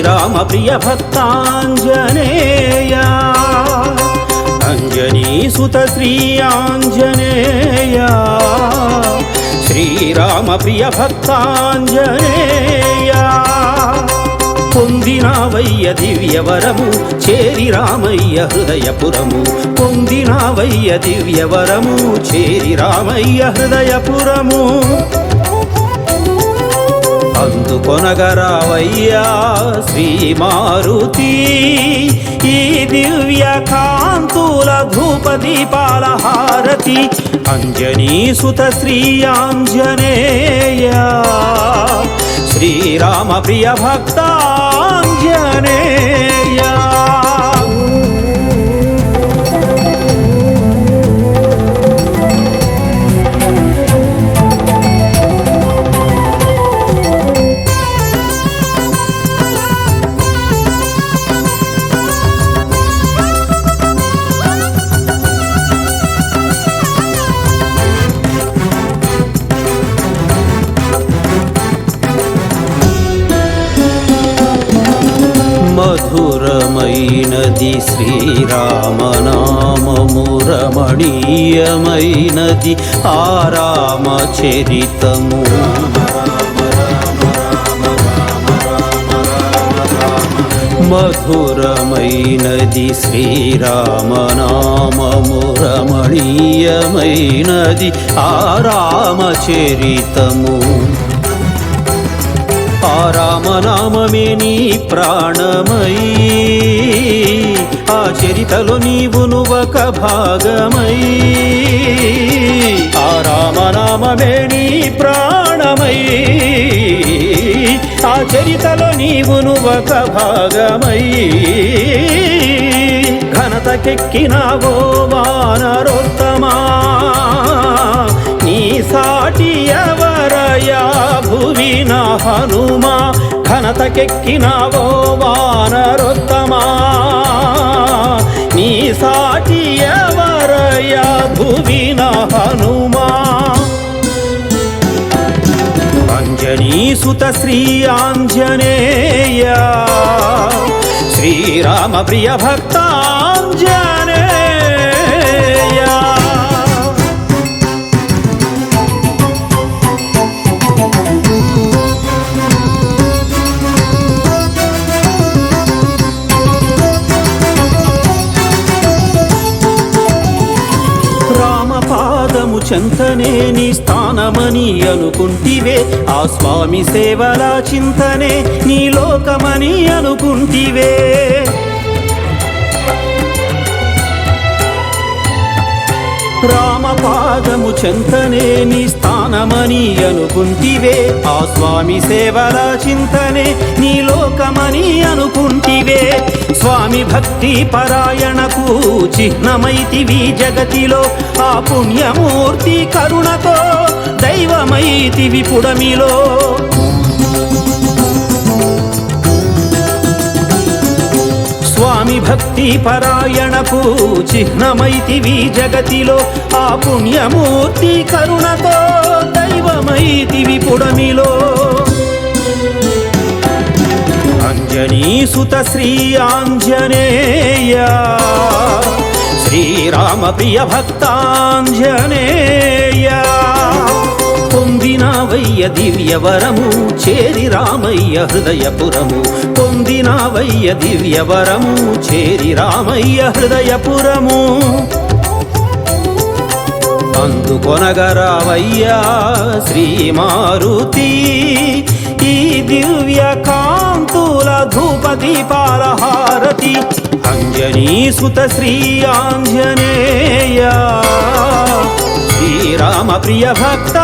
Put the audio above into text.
శ్రీరామ ప్రియ భక్తాంజనేయ అంజనీసుత శ్రీ ఆంజనేయ శ్రీరామ ప్రియ భక్తాంజనేయ పొందినావయ్య దివ్యవరము చేరి రామయ్య హృదయపురము పొందినావయ్య దివ్యవరము చేరి రామయ్య హృదయపురము అందుకొనగరావయ్యా శ్రీ మారుతి ఈ దివ్య కాంతుల ధూప దీపాల హారతి అంజనీసుత శ్రీ ఆంజనేయ శ్రీరామ ప్రియ భక్తాంజనేయ మధురమైనది శ్రీరామనామము రమణీయమైనది ఆరామ చరితము మధురమైనది శ్రీరామనామము రమణీయమైనది ఆరామ చరితము ఆ రామనామమే నీ ప్రాణమై ఆ చరితలో నీవును ఒక భాగమై ఆ రామనామమే నీ ప్రాణమై ఆ చరితలో నీవును ఒక భాగమై ఘనతకెక్కినావో వానరోత్తమా నీ సాటి ఎవరయా భువిన హనుమా ఘనతకెక్కినావో వానరోత్తమా నీ సాటి ఎవరయా భువిన హనుమా అంజనీసుత శ్రీ ఆంజనేయ శ్రీరామ ప్రియ భక్తాంజనేయ చెంతనే నీ స్థానమని అనుకుంటివే ఆ స్వామి సేవల చింతనే నీ లోకమని అనుకుంటివే రామపాదము చెంతనే నీ స్థానమని అనుకుంటివే ఆ స్వామి సేవల చింతనే నీ లోకమని అనుకుంటివే స్వామి భక్తి పరాయణకు చిహ్నమైతివి జగతిలో ఆ పుణ్యమూర్తి కరుణతో దైవమైతివి పుడమిలో స్వామి భక్తి పరాయణకు చిహ్నమైతివి జగతిలో ఆ పుణ్యమూర్తి కరుణతో దైవమైతివి పుడమిలో అంజనీసుత శ్రీ ఆంజనేయ శ్రీరామ ప్రియ భక్తాంజనేయ పొందినావయ్య దివ్యవరము చేరి రామయ్య హృదయపురము పొందినావయ్య దివ్యవరము చేరి రామయ్య హృదయపురము అందుకొనగరావయ్యా శ్రీ మారుతి ఈ దివ్య కాంతుల ధూప దీపాల హారతి అంజనీసుత శ్రీ ఆంజనేయ శ్రీరామ ప్రియ భక్త